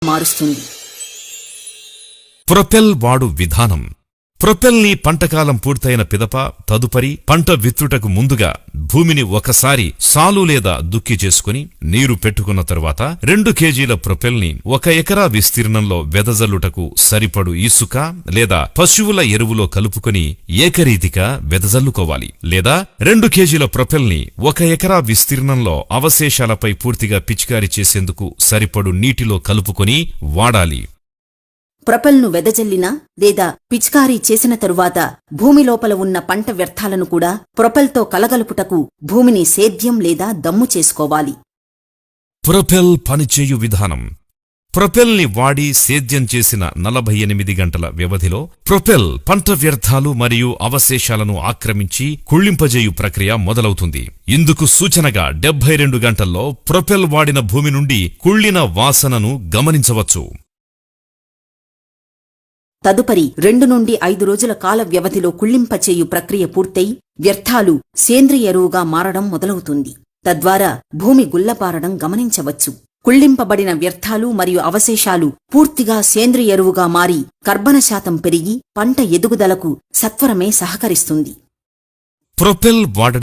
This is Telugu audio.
మారుస్తుంది. ప్రొపెల్ వాడు విధానం. ప్రొపెల్ ని పంటకాలం పూర్తయిన పిదప తదుపరి పంట విత్తుటకు ముందుగా భూమిని ఒకసారి సాలు లేదా దుక్కి చేసుకుని నీరు పెట్టుకున్న తరువాత 2 కేజీల ప్రొపెల్ ని 1 ఎకరా విస్తీర్ణంలో వెదజల్లుటకు సరిపడు ఇసుక లేదా పశువుల ఎరువులో కలుపుకొని ఏకరీతిగా వెదజల్లుకోవాలి. లేదా 2 కేజీల ప్రొపెల్ ని 1 ఎకరా విస్తీర్ణంలో అవశేషాలపై పూర్తిగా పిచికారీ చేసేందుకు సరిపడు నీటిలో కలుపుకొని వాడాలి. ప్రొపెల్ను వెదజల్లిన లేదా పిచికారీ చేసిన తరువాత భూమి లోపల ఉన్న పంట వ్యర్థాలను కూడా ప్రొపెల్తో కలగలుపుటకు భూమిని సేద్యం లేదా దమ్ము చేసుకోవాలి. ప్రొపెల్ పనిచేయు విధానం. ప్రొపెల్ ని వాడి సేద్యం చేసిన 48 గంటల వ్యవధిలో ప్రొపెల్ పంట వ్యర్థాలు మరియు అవశేషాలను ఆక్రమించి కుళ్ళింపజేయు ప్రక్రియ మొదలవుతుంది. ఇందుకు సూచనగా 72 గంటల్లో ప్రొపెల్ వాడిన భూమి నుండి కుళ్ళిన వాసనను గమనించవచ్చు. తదుపరి 2 నుండి 5 రోజుల కాల వ్యవధిలో కుళ్ళింపచేయు ప్రక్రియ పూర్తయి వ్యర్థాలు సేంద్రియ ఎరువుగా మారడం మొదలవుతుంది. తద్వారా భూమి గుల్లబారడం గమనించవచ్చు. కుళ్ళింపబడిన వ్యర్థాలు మరియు అవశేషాలు పూర్తిగా సేంద్రియ ఎరువుగా మారి కర్బన శాతం పెరిగి పంట ఎదుగుదలకు సత్వరమే సహకరిస్తుంది. ప్రొపెల్ వాడడం